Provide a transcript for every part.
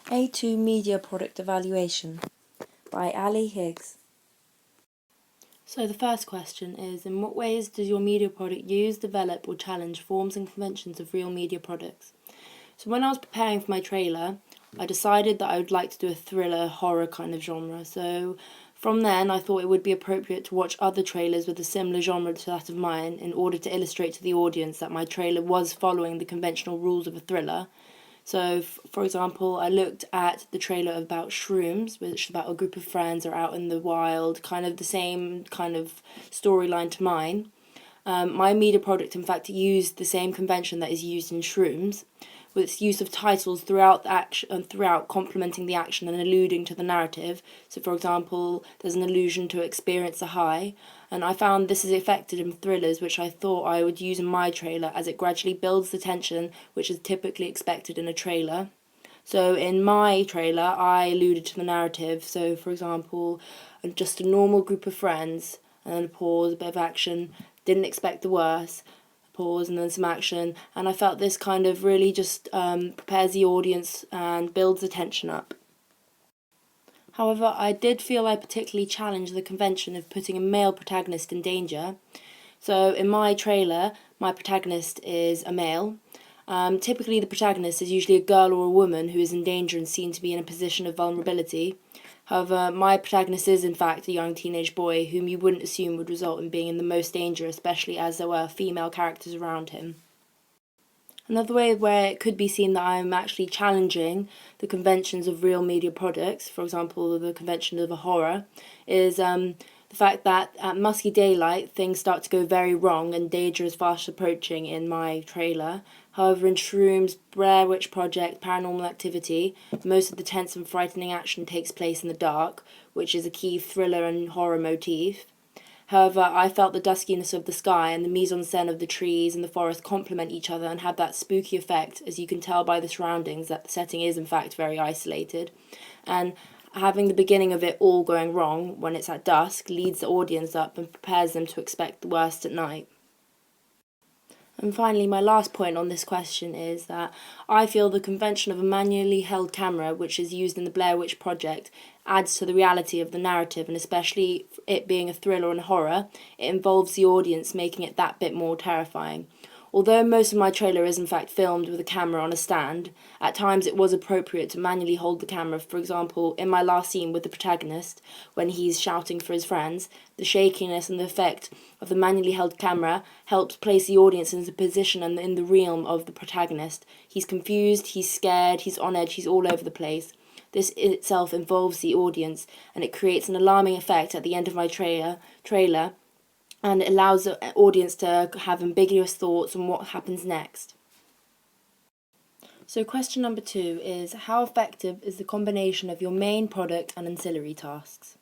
A2 Media Product Evaluation by Ali Higgs. So the first question is, in what ways does your media product use, develop or challenge forms and conventions of real media products? So when I was preparing for my trailer, I decided that I would like to do a thriller, horror kind of genre. So from then I thought it would be appropriate to watch other trailers with a similar genre to that of mine in order to illustrate to the audience that my trailer was following the conventional rules of a thriller. So, for example, I looked at the trailer about Shrooms, which is about a group of friends are out in the wild, kind of the same kind of storyline to mine. My media product, in fact, used the same convention that is used in Shrooms, with its use of titles throughout the action, throughout complementing the action and alluding to the narrative. So, for example, there's an allusion to experience a high, and I found this is effective in thrillers, which I thought I would use in my trailer, as it gradually builds the tension which is typically expected in a trailer. So in my trailer, I alluded to the narrative. So, for example, just a normal group of friends, and then a pause, a bit of action, didn't expect the worst, pause, and then some action. And I felt this kind of really just prepares the audience and builds the tension up. However, I did feel I particularly challenged the convention of putting a male protagonist in danger. So in my trailer, my protagonist is a male. Typically, the protagonist is usually a girl or a woman who is in danger and seen to be in a position of vulnerability. However, my protagonist is in fact a young teenage boy whom you wouldn't assume would result in being in the most danger, especially as there were female characters around him. Another way where it could be seen that I'm actually challenging the conventions of real media products, for example, the convention of a horror, is the fact that at musky daylight things start to go very wrong and danger is fast approaching in my trailer. However, in Shrooms, Blair Witch Project, Paranormal Activity, most of the tense and frightening action takes place in the dark, which is a key thriller and horror motif. However, I felt the duskiness of the sky and the mise-en-scène of the trees and the forest complement each other and have that spooky effect, as you can tell by the surroundings that the setting is in fact very isolated. And having the beginning of it all going wrong when it's at dusk leads the audience up and prepares them to expect the worst at night. And finally, my last point on this question is that I feel the convention of a manually held camera, which is used in the Blair Witch Project, adds to the reality of the narrative, and especially it being a thriller and horror, it involves the audience, making it that bit more terrifying. Although most of my trailer is in fact filmed with a camera on a stand, at times it was appropriate to manually hold the camera. For example, in my last scene with the protagonist, when he's shouting for his friends, the shakiness and the effect of the manually held camera helps place the audience into position and in the realm of the protagonist. He's confused, he's scared, he's on edge, he's all over the place. This itself involves the audience, and it creates an alarming effect at the end of my trailer and it allows the audience to have ambiguous thoughts on what happens next. So question number 2 is, how effective is the combination of your main product and ancillary tasks?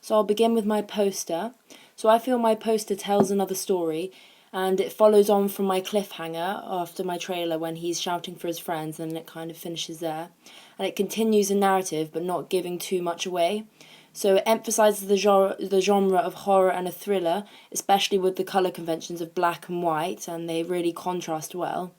So I'll begin with my poster. So I feel my poster tells another story, and it follows on from my cliffhanger after my trailer when he's shouting for his friends, and it kind of finishes there. And it continues a narrative but not giving too much away. So it emphasises the genre of horror and a thriller, especially with the colour conventions of black and white, and they really contrast well.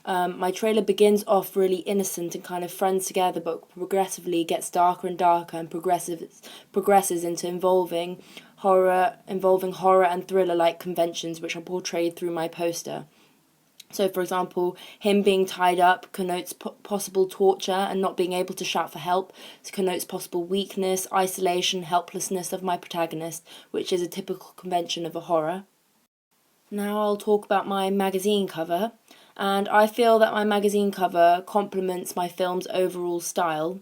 My trailer begins off really innocent and kind of friends together, but progressively gets darker and darker and progresses into involving horror and thriller-like conventions which are portrayed through my poster. So, for example, him being tied up connotes possible torture, and not being able to shout for help connotes possible weakness, isolation, helplessness of my protagonist, which is a typical convention of a horror. Now I'll talk about my magazine cover, and I feel that my magazine cover complements my film's overall style,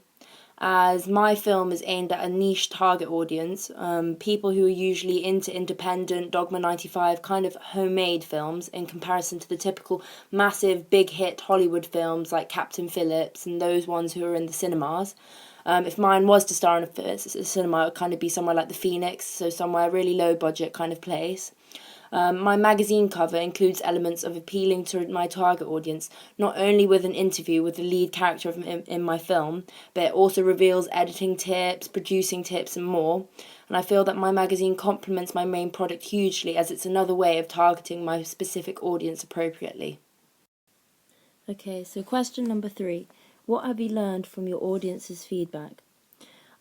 as my film is aimed at a niche target audience, people who are usually into independent Dogma 95 kind of homemade films in comparison to the typical massive big hit Hollywood films like Captain Phillips and those ones who are in the cinemas. If mine was to star in a cinema, it would kind of be somewhere like the Phoenix, so somewhere really low budget kind of place. My magazine cover includes elements of appealing to my target audience, not only with an interview with the lead character in my film, but it also reveals editing tips, producing tips, and more. And I feel that my magazine complements my main product hugely, as it's another way of targeting my specific audience appropriately. Okay, so question number 3. What have you learned from your audience's feedback?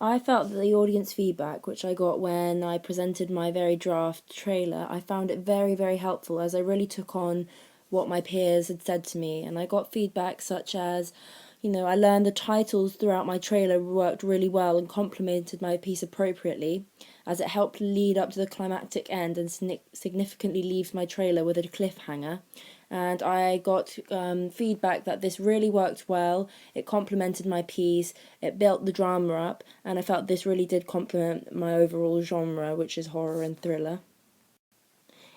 I felt that the audience feedback, which I got when I presented my very draft trailer, I found it very, very helpful, as I really took on what my peers had said to me. And I got feedback such as, I learned the titles throughout my trailer worked really well and complemented my piece appropriately, as it helped lead up to the climactic end and significantly leaves my trailer with a cliffhanger. And I got feedback that this really worked well, it complemented my piece, it built the drama up, and I felt this really did complement my overall genre, which is horror and thriller.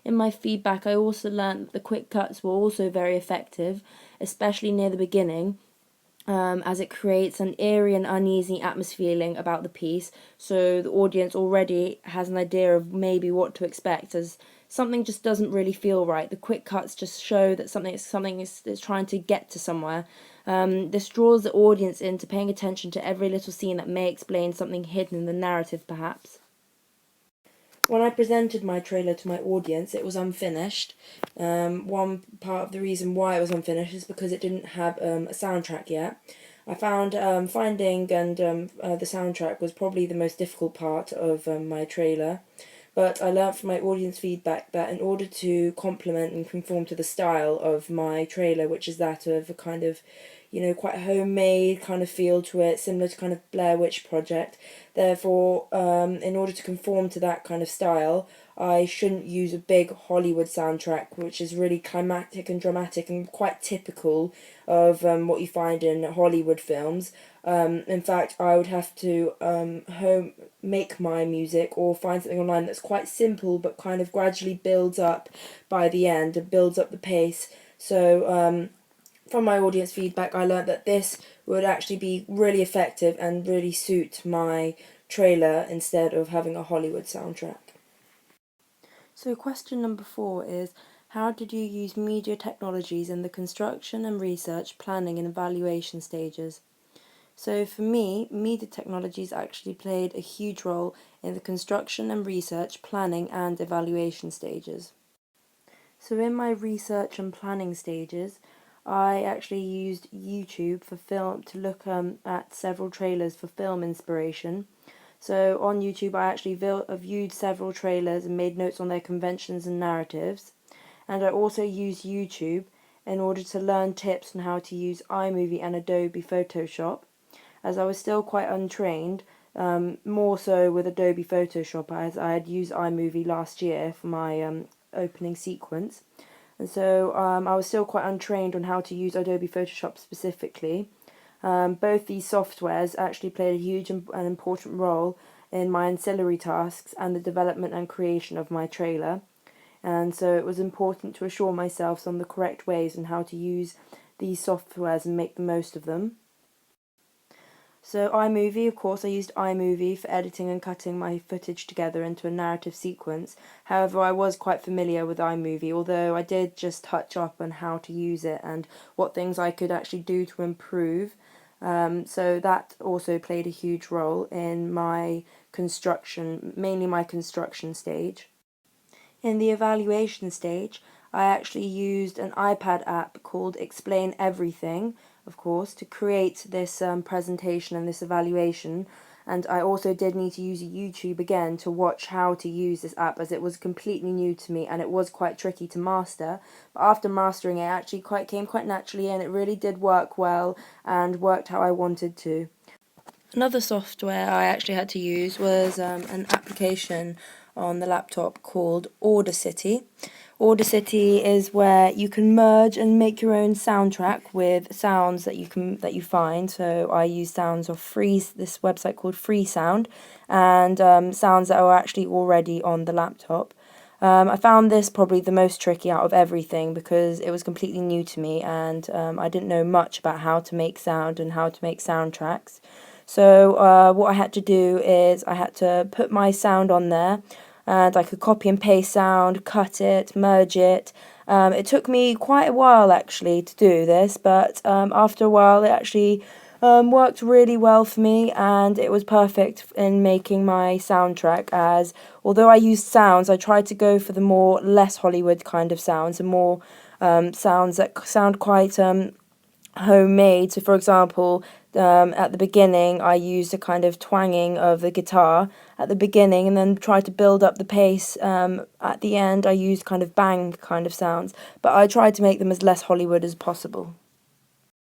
In my feedback, I also learned that the quick cuts were also very effective, especially near the beginning, as it creates an eerie and uneasy atmosphere about the piece, so the audience already has an idea of maybe what to expect, as something just doesn't really feel right. The quick cuts just show that something is trying to get to somewhere. This draws the audience into paying attention to every little scene that may explain something hidden in the narrative, perhaps. When I presented my trailer to my audience, it was unfinished. One part of the reason why it was unfinished is because it didn't have a soundtrack yet. I found finding and the soundtrack was probably the most difficult part of my trailer. But I learned from my audience feedback that in order to complement and conform to the style of my trailer, which is that of a kind of, quite homemade kind of feel to it, similar to kind of Blair Witch Project. Therefore, in order to conform to that kind of style, I shouldn't use a big Hollywood soundtrack, which is really climactic and dramatic and quite typical of what you find in Hollywood films. In fact, I would have to make my music or find something online that's quite simple but kind of gradually builds up by the end and builds up the pace. So from my audience feedback, I learned that this would actually be really effective and really suit my trailer instead of having a Hollywood soundtrack. So question number 4 is, how did you use media technologies in the construction and research, planning and evaluation stages? So for me, media technologies actually played a huge role in the construction and research, planning and evaluation stages. So in my research and planning stages, I actually used YouTube for film to look at several trailers for film inspiration. So on YouTube, I actually viewed several trailers and made notes on their conventions and narratives. And I also used YouTube in order to learn tips on how to use iMovie and Adobe Photoshop, as I was still quite untrained, more so with Adobe Photoshop, as I had used iMovie last year for my opening sequence. And so I was still quite untrained on how to use Adobe Photoshop specifically. Both these softwares actually played a huge and important role in my ancillary tasks and the development and creation of my trailer. And so it was important to assure myself on the correct ways on how to use these softwares and make the most of them. So iMovie, of course, I used iMovie for editing and cutting my footage together into a narrative sequence. However, I was quite familiar with iMovie, although I did just touch up on how to use it and what things I could actually do to improve. So that also played a huge role in my construction, mainly my construction stage. In the evaluation stage, I actually used an iPad app called Explain Everything, of course, to create this presentation and this evaluation. And I also did need to use YouTube again to watch how to use this app, as it was completely new to me and it was quite tricky to master. But after mastering it, actually came quite naturally, and it really did work well and worked how I wanted to. Another software I actually had to use was an application on the laptop called Audacity. Audacity is where you can merge and make your own soundtrack with sounds that you find. So I use sounds of this website called Freesound, and sounds that are actually already on the laptop. I found this probably the most tricky out of everything, because it was completely new to me, and I didn't know much about how to make sound and how to make soundtracks. So what I had to do is I had to put my sound on there, and I could copy and paste sound, cut it, merge it. It took me quite a while actually to do this, but after a while it actually worked really well for me, and it was perfect in making my soundtrack, as although I used sounds, I tried to go for the less Hollywood kind of sounds, and more sounds that sound quite homemade. So for example, at the beginning I used a kind of twanging of the guitar at the beginning, and then tried to build up the pace. At the end I used kind of bang kind of sounds, but I tried to make them as less Hollywood as possible.